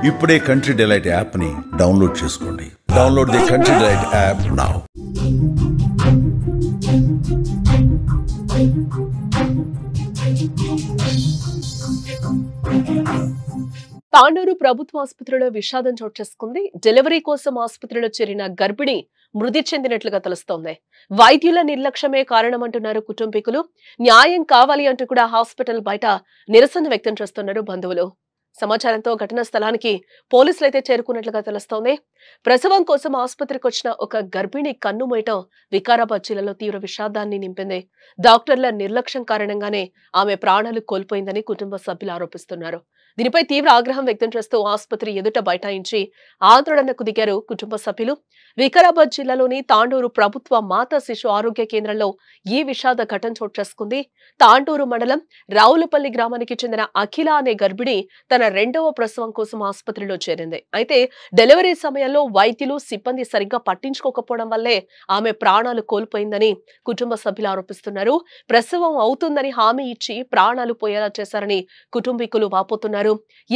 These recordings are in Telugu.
ఇప్పుడే కంట్రీ డిలైట్ యాప్ ని డౌన్లోడ్ చేసుకోండి. Download the country delight app now. Tandur ప్రభుత్వ ఆసుపత్రిలో విషాదం చోటు చేసుకుంది. డెలివరీ కోసం ఆసుపత్రిలో చేరిన గర్భిణి మృతి చెందినట్లుగా తెలుస్తోంది. వైద్యుల నిర్లక్ష్యమే కారణమంటున్నారు కుటుంబీకులు. న్యాయం కావాలి అంటూ కూడా హాస్పిటల్ బయట నిరసన వ్యక్తం చేస్తున్నారు బంధువులు. సమాచారంతో ఘటనా స్థలానికి పోలీసులైతే చేరుకున్నట్లుగా తెలుస్తోంది. ప్రసవం కోసం ఆసుపత్రికి వచ్చిన ఒక గర్భిణి కన్ను మూయటం వికారాబాద్ జిల్లాలో తీవ్ర విషాదాన్ని నింపింది. డాక్టర్ల నిర్లక్ష్యం కారణంగానే ఆమె ప్రాణాలు కోల్పోయిందని కుటుంబ సభ్యులు ఆరోపిస్తున్నారు. దీనిపై తీవ్ర ఆగ్రహం వ్యక్తం చేస్తూ ఆసుపత్రి ఎదుట బైఠాయించి ఆందోళనకు దిగారు కుటుంబ సభ్యులు. వికారాబాద్ జిల్లాలోని తాండూరు ప్రభుత్వ మాతా శిశు ఆరోగ్య కేంద్రంలో ఈ విషాద ఘటన చోటు చేసుకుంది. తాండూరు మండలం రావులపల్లి గ్రామానికి చెందిన అఖిల అనే గర్భిణి తన రెండవ ప్రసవం కోసం ఆసుపత్రిలో చేరింది. అయితే డెలివరీ సమయంలో వైద్యులు సిబ్బంది సరిగ్గా పట్టించుకోకపోవడం వల్లే ఆమె ప్రాణాలు కోల్పోయిందని కుటుంబ సభ్యులు ఆరోపిస్తున్నారు. ప్రసవం అవుతుందని హామీ ఇచ్చి ప్రాణాలు పోయేలా చేశారని కుటుంబీకులు వాపోతున్నారు.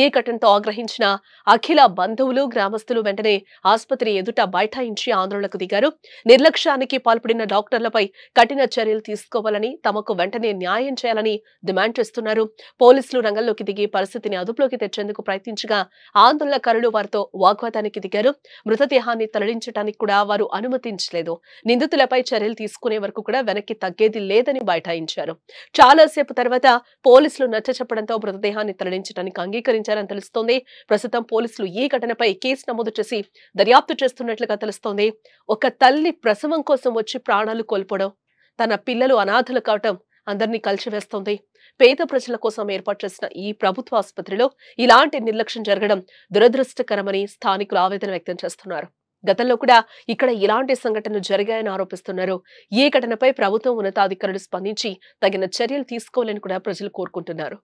ఈ ఘటనతో ఆగ్రహించిన అఖిల బంధువులు గ్రామస్తులు వెంటనే ఆసుపత్రి ఎదుట బైఠాయించి ఆందోళనకు దిగారు. నిర్లక్ష్యానికి పాల్పడిన డాక్టర్లపై కఠిన చర్యలు తీసుకోవాలని, తమకు వెంటనే న్యాయం చేయాలని డిమాండ్ చేస్తున్నారు. పోలీసులు రంగంలోకి దిగి పరిస్థితిని అదుపులోకి తెచ్చేందుకు ప్రయత్నించగా ఆందోళనకారులు వారితో వాగ్వాదానికి దిగారు. మృతదేహాన్ని తరలించడానికి కూడా వారు అనుమతించలేదు. నిందితులపై చర్యలు తీసుకునే వరకు కూడా వెనక్కి తగ్గేది లేదని బైఠాయించారు. చాలాసేపు తర్వాత పోలీసులు నచ్చచెప్పడంతో మృతదేహాన్ని తరలించడానికి అంగీకరించారని తెలుస్తోంది. ప్రస్తుతం పోలీసులు ఈ ఘటనపై కేసు నమోదు చేసి దర్యాప్తు చేస్తున్నట్లుగా తెలుస్తోంది. ఒక తల్లి ప్రసవం కోసం వచ్చి ప్రాణాలు కోల్పోవడం, తన పిల్లలు అనాథలు కావటం అందరినీ కలిసివేస్తోంది. పేద ప్రజల కోసం ఏర్పాటు చేసిన ఈ ప్రభుత్వ ఆసుపత్రిలో ఇలాంటి నిర్లక్ష్యం జరగడం దురదృష్టకరమని స్థానికులు ఆవేదన వ్యక్తం చేస్తున్నారు. గతంలో కూడా ఇక్కడ ఇలాంటి సంఘటనలు జరిగాయని ఆరోపిస్తున్నారు. ఈ ఘటనపై ప్రభుత్వం ఉన్నతాధికారులు స్పందించి తగిన చర్యలు తీసుకోవాలని కూడా ప్రజలు కోరుకుంటున్నారు.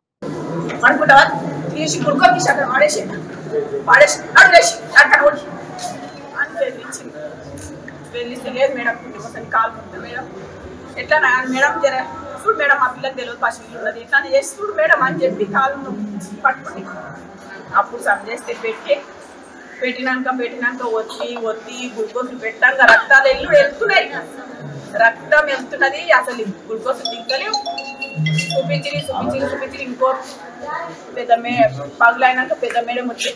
ఎట్లా మేడం జర చూడు మేడం మా పిల్లలు తెలియదు పశువులు ఉన్నది ఎట్లా చేసి చూడు మేడం అని చెప్పి కాళ్ళు పట్టుకుని అప్పుడు సబ్ చేస్తే పెట్టినాక ఒత్తి గ్లూకోజ్ పెట్టాక రక్తాలు వెళ్తున్నాయి. రక్తం వెళ్తున్నది, అసలు గ్లూకోజ్ దిగ్గలేవు. చూపించి ఇంకో పెద్ద పగులైనాక పెద్ద మేడం వచ్చి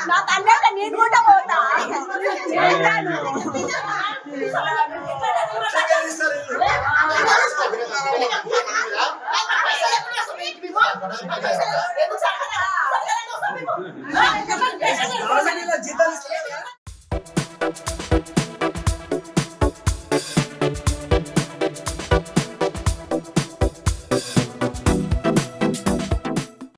నా తండ్రి నేను కూడా పోతా